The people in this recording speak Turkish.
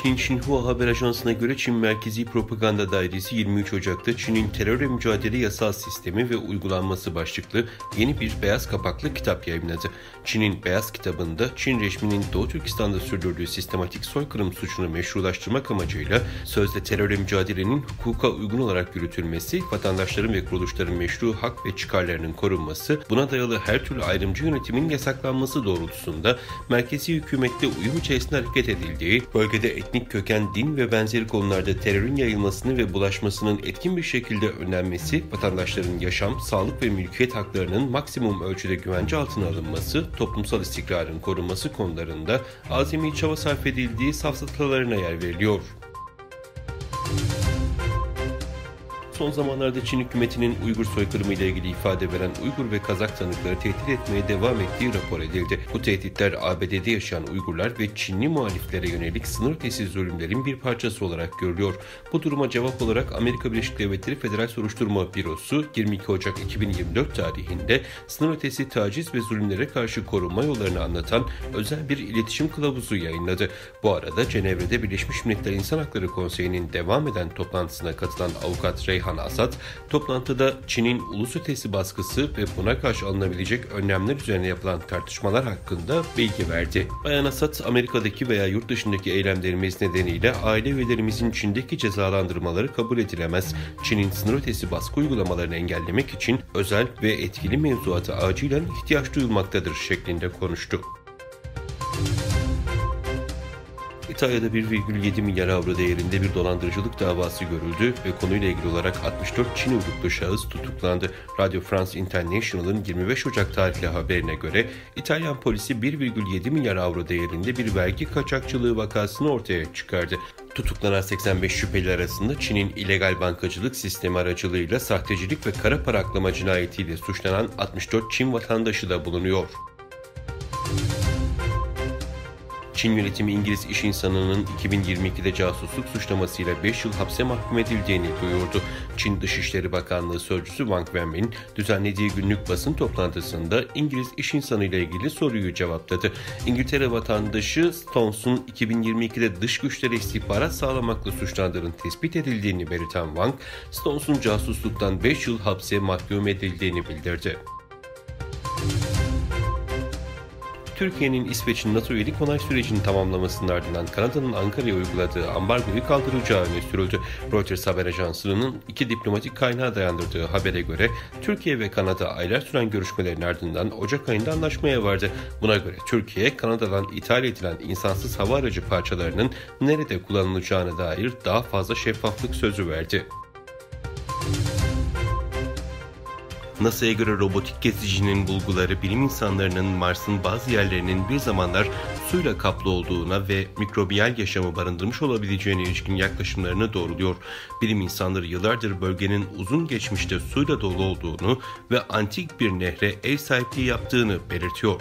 Çin'in Xinhua haber ajansına göre Çin Merkezi Propaganda Dairesi 23 Ocak'ta Çin'in terörle mücadele yasal sistemi ve uygulanması başlıklı yeni bir beyaz kapaklı kitap yayımladı. Çin'in beyaz kitabında Çin rejiminin Doğu Türkistan'da sürdürdüğü sistematik soykırım suçunu meşrulaştırmak amacıyla sözde terörle mücadelenin hukuka uygun olarak yürütülmesi, vatandaşların ve kuruluşların meşru hak ve çıkarlarının korunması, buna dayalı her türlü ayrımcı yönetimin yasaklanması doğrultusunda merkezi hükümette uyum içerisinde hareket edildiği, bölgede etnik köken, din ve benzeri konularda terörün yayılmasını ve bulaşmasının etkin bir şekilde önlenmesi, vatandaşların yaşam, sağlık ve mülkiyet haklarının maksimum ölçüde güvence altına alınması, toplumsal istikrarın korunması konularında azami çaba sarf edildiği safsatalarına yer veriliyor. Son zamanlarda Çin hükümetinin Uygur soykırımı ile ilgili ifade veren Uygur ve Kazak tanıkları tehdit etmeye devam ettiği rapor edildi. Bu tehditler ABD'de yaşayan Uygurlar ve Çinli muhaliflere yönelik sınır ötesi zulümlerin bir parçası olarak görülüyor. Bu duruma cevap olarak Amerika Birleşik Devletleri Federal Soruşturma Bürosu 22 Ocak 2024 tarihinde sınır ötesi taciz ve zulümlere karşı korunma yollarını anlatan özel bir iletişim kılavuzu yayınladı. Bu arada Cenevre'de Birleşmiş Milletler İnsan Hakları Konseyi'nin devam eden toplantısına katılan avukat Reyhan Asad, toplantıda Çin'in ulus ötesi baskısı ve buna karşı alınabilecek önlemler üzerine yapılan tartışmalar hakkında bilgi verdi. Bayan Asad, Amerika'daki veya yurt dışındaki eylemlerimiz nedeniyle aile üyelerimizin Çin'deki cezalandırmaları kabul edilemez. Çin'in sınır ötesi baskı uygulamalarını engellemek için özel ve etkili mevzuata acilen ihtiyaç duyulmaktadır şeklinde konuştu. İtalya'da 1,7 milyar avro değerinde bir dolandırıcılık davası görüldü ve konuyla ilgili olarak 64 Çin uyruklu şahıs tutuklandı. Radio France International'ın 25 Ocak tarihli haberine göre İtalyan polisi 1,7 milyar avro değerinde bir vergi kaçakçılığı vakasını ortaya çıkardı. Tutuklanan 85 şüpheli arasında Çin'in illegal bankacılık sistemi aracılığıyla sahtecilik ve kara para aklama cinayetiyle suçlanan 64 Çin vatandaşı da bulunuyor. Çin yönetimi İngiliz iş insanının 2022'de casusluk suçlamasıyla 5 yıl hapse mahkum edildiğini duyurdu. Çin Dışişleri Bakanlığı Sözcüsü Wang Wenbin düzenlediği günlük basın toplantısında İngiliz iş insanı ile ilgili soruyu cevapladı. İngiltere vatandaşı Stones'un 2022'de dış güçlere istihbarat sağlamakla suçlandığının tespit edildiğini belirten Wang, Stones'un casusluktan 5 yıl hapse mahkum edildiğini bildirdi. Türkiye'nin İsveç'in NATO üyelik onay sürecini tamamlamasının ardından Kanada'nın Ankara'ya uyguladığı ambargoyu kaldıracağı öne sürüldü. Reuters haber ajansının iki diplomatik kaynağa dayandırdığı habere göre Türkiye ve Kanada aylar süren görüşmelerin ardından Ocak ayında anlaşmaya vardı. Buna göre Türkiye, Kanada'dan ithal edilen insansız hava aracı parçalarının nerede kullanılacağına dair daha fazla şeffaflık sözü verdi. NASA'ya göre robotik gezicinin bulguları bilim insanlarının Mars'ın bazı yerlerinin bir zamanlar suyla kaplı olduğuna ve mikrobiyal yaşamı barındırmış olabileceğine ilişkin yaklaşımlarını doğruluyor. Bilim insanları yıllardır bölgenin uzun geçmişte suyla dolu olduğunu ve antik bir nehre ev sahipliği yaptığını belirtiyor.